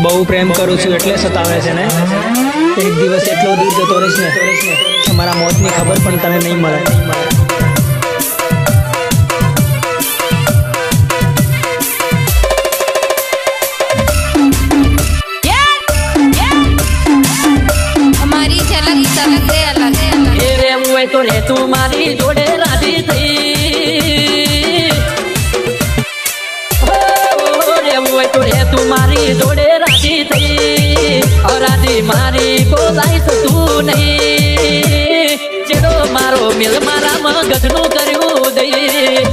બહુ પ્રેમ કરું છું એટલે સતાવે છે ને એક દિવસ એટલો દૂર જતો રહીશ ને કે મારા મોતની ખબર પણ તને નહીં મળે हमारी झलक सबसे अलग है એ રેવું હોય તો રે તું મારી જોડે રાજી થઈ રેવું હોય તો રે તું મારી જોડે રાજી થઈ રાજી મારી બોલાય તું નહીં જેડો મારો મિલ મારા મગજનું કર્યું દઈ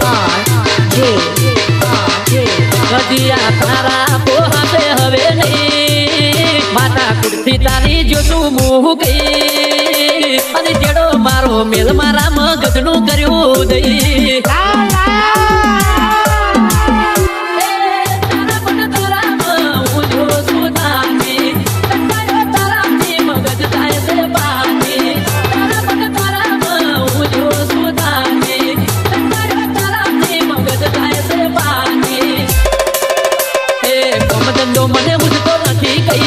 ગજિયા તારા પોહાતે હવે નહીં માતા કુર્તી તારી જોતું મુહ ગઈ અને જેડો મારો મેલ મારા મગજનું કર્યું દઈ મને ઉજતો નથી કઈ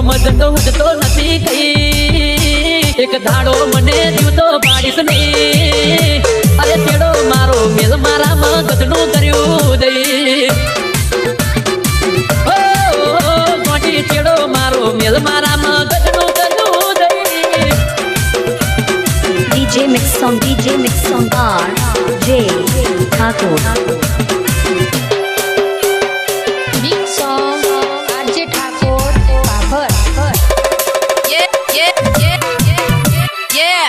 મજનો ઉજતો નથી કઈ એક ધાડો મને જીવતો પાડીશ નહીં અરે તેડો મારો મેલ મારા મગજનું કર્યું દઈ મોટી તેડો મારો મેલ મારા મગજનું કર્યું દઈ DJ Mix on RJ Thakur. Big song RJ Thakur Babur yeah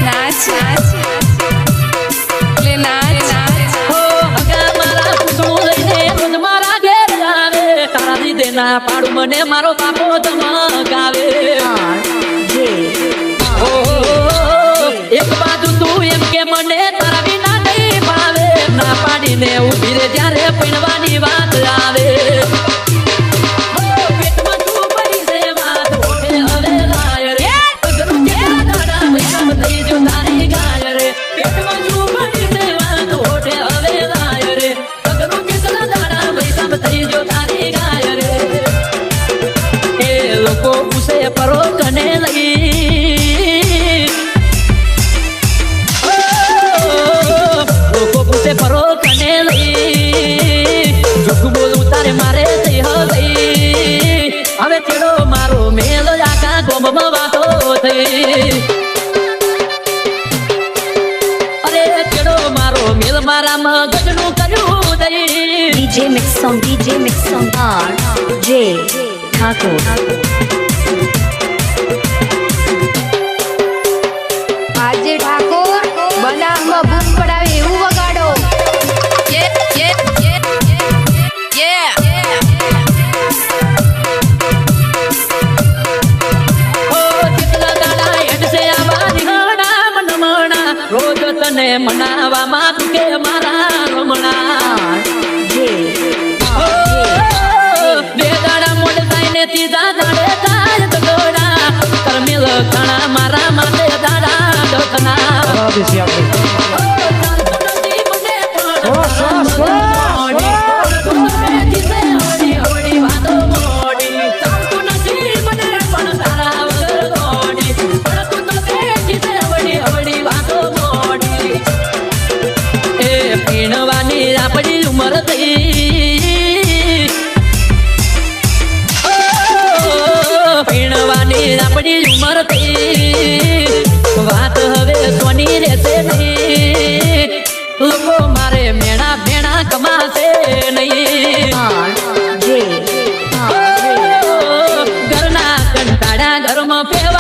नाच ले नाच हो अगा मारा कुसुम लઈને રોજ મારા ઘેર આવે તારા દીદે ના પાડું મને મારો બાપો ધમકાવે એક બાજુ તું એમ કે મને તારા વિના નહીં ભાવે ના પાડીને ઊભી રે જ્યારે પીણવાની વાત આવે પેટમાં તું પડી છે વાત ઓઠે હવે લાય રે પગરું જેટલા દાડા વૈસમ થઈ જો તારી ગાય રે પેટમાં તું પડી છે વાત ઓઠે હવે લાય રે પગરું જેટલા દાડા વૈસમ થઈ જો તારી ગાય રે એ લોકો પૂછે પરો કને લઈ પરો કને લઈ જુઠું બોલું તારે મારે થઈ હવે ચેડો મારો મેલ આખા ગોમમાં વાતો થઈ અરે ચેડો મારો મેલ મારા મગજનું કર્યું દઈ DJ Mix on RJ Thakur. RJ Thakur બનાવમાં બૂમ પડાવે એવું વગાડો રોજ તને મનાવામાં તું કે મારા રમણા બે દાડા મોડે થાય ને ત્રીજા દાડે થાય તગોડા કરમેલ ખાણા મારા માટે દાડા દોથના પીણવાની આપણી ઉંમર થઈ પીણવાની આપણી ઉંમર થઈ વાત હવે સોની રહેશે નહીં લોકો મારે મેણા ભેણા કમાશે નહીં ઘરના કંટાળ્યા ઘરમાં પેવા